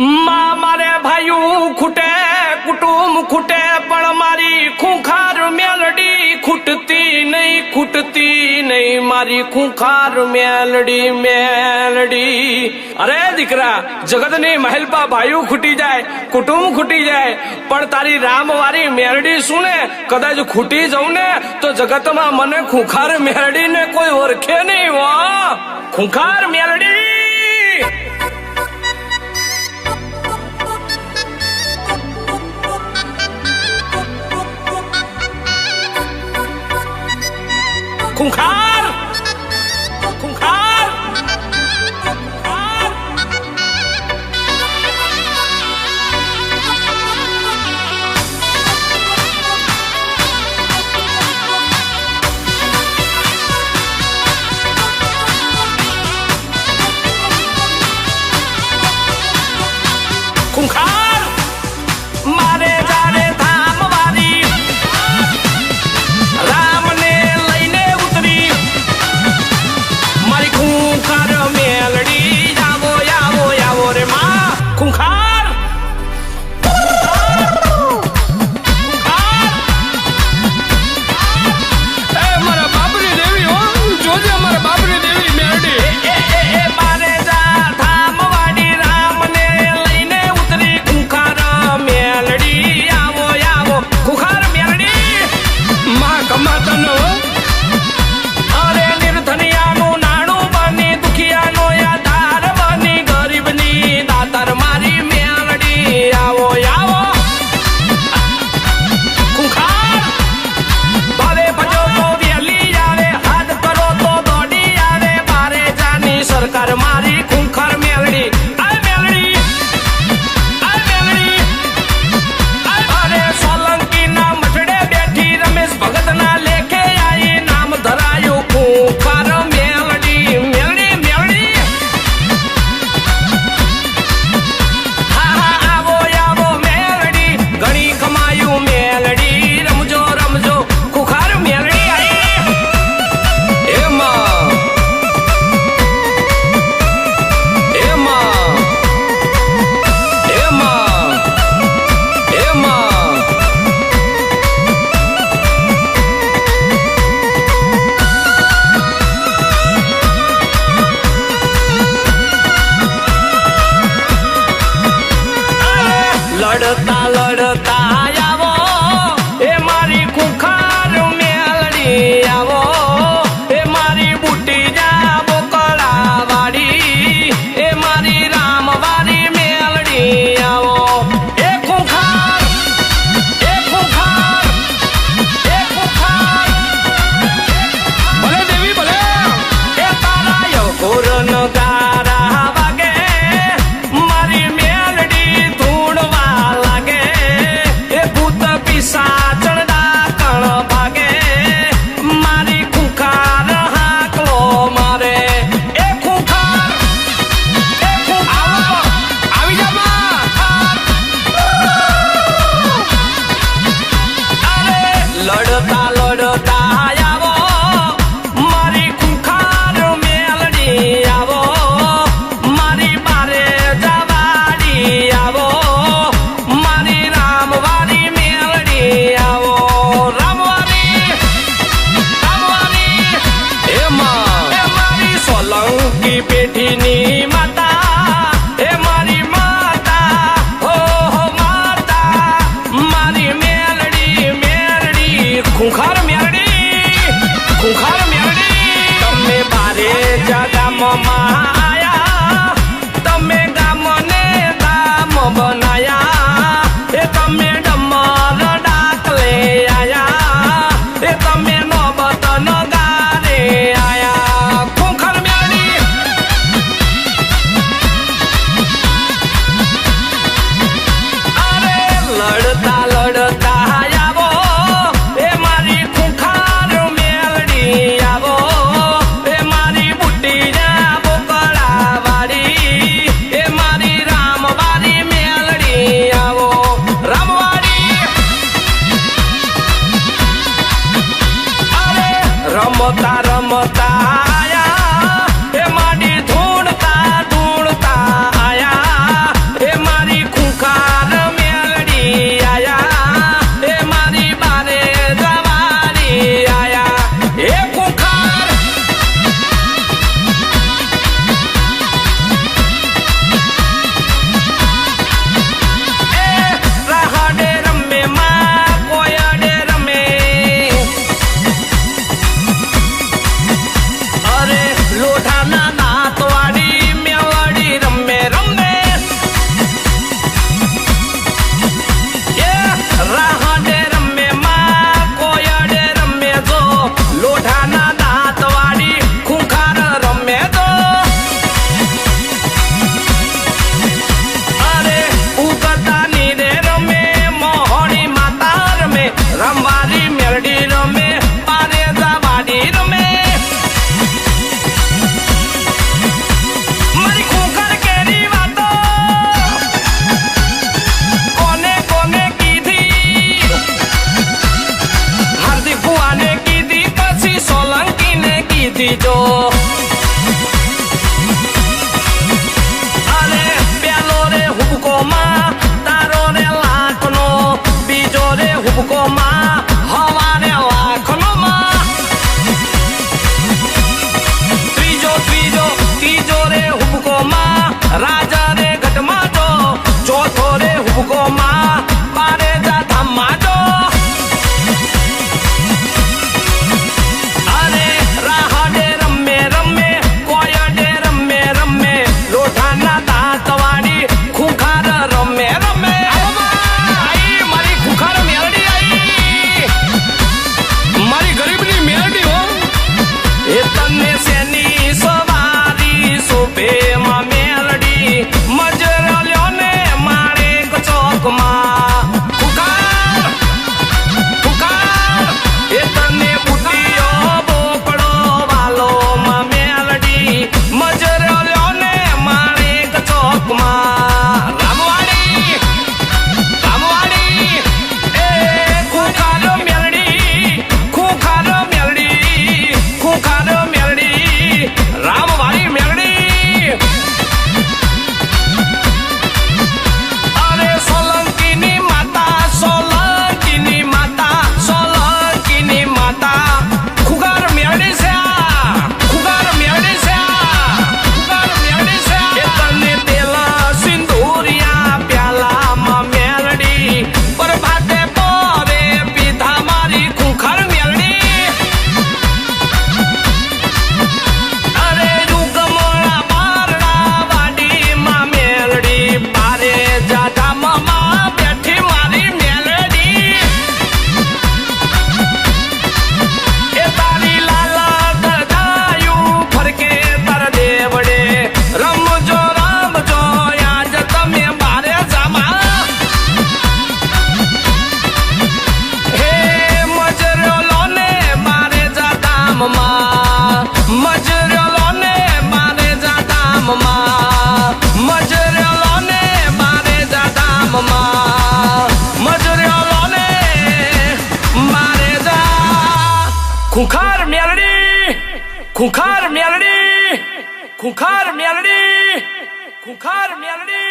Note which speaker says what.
Speaker 1: માં મારે ભાઈયું ખૂટે કુટુંબ ખૂટે પણ મારી ખૂંખાર મેલડી ખૂટતી નહીં મારી ખૂંખાર મેલડી અરે દીકરા જગતની મહેલપા ભાઈયું ખૂટી જાય કુટુંબ ખૂટી જાય પણ તારી રામવારી મેલડી શું ને કદાચ ખૂટી જવું ને તો જગતમાં મને ખૂંખાર મેલડીને કોઈ ઓળખે નહીં હો ખૂંખાર મેલડી ખૂંખાર ખૂંખાર રાજા રે ઘટમાં જો ચોથો રે હુબકો માં બારે જા ધામમાં જો અરે રાહડે રમે રમે કોયડે રમે રમે લોઠાના દાંતવાળી ખુખાર રમે રમે આઈ મારી ખુખાર મેલડી આઈ મારી ગરીબની મેલડી હો એ તને શેની સવારી શોભે માં મેલડી મજરાલ્યો ને માણેક ચોકમાં ખુખાર ખુખાર એ તને બુટીયો બોકડો વાલો માં મેલડી મજરાલ્યો ને માણેક ચોકમાં રામવાડી રામવાડી એ ખુખાર મેલડી ખુખાર મેલડી ખુખાર મેલડી રામવાડી મેલડી અરે સોલંકીની માતા સોલંકીની માતા સોલંકીની માતા ખુગાર મેલડી છે આ ખુગાર મેલડી છે આ ખુગાર મેલડી છે આ એ તને તેલ સિંદૂરિયા પ્યાલામાં મેલડી પ્રભાતે પોરે પીધા મારી ખુખાર મેલડી અરે યુગમોળા બારડા વાડીમાં મેલડી બારે જાધામાં બેઠી મારી મેલડી એ તારી લાલા ગરગાયું ફરકે તર દેવડે રમજો રમજો આજ તમે બારે જામા હે મજરલો ને મારે જાધામમાં મજરલો ને મારે જાધામમાં મજરલો ને મારે જાધામમાં મજરલો ને મારે જા ખુખાર મેલડી ખુખાર મેલડી ખુખાર મેલડી ખુખાર મેલડી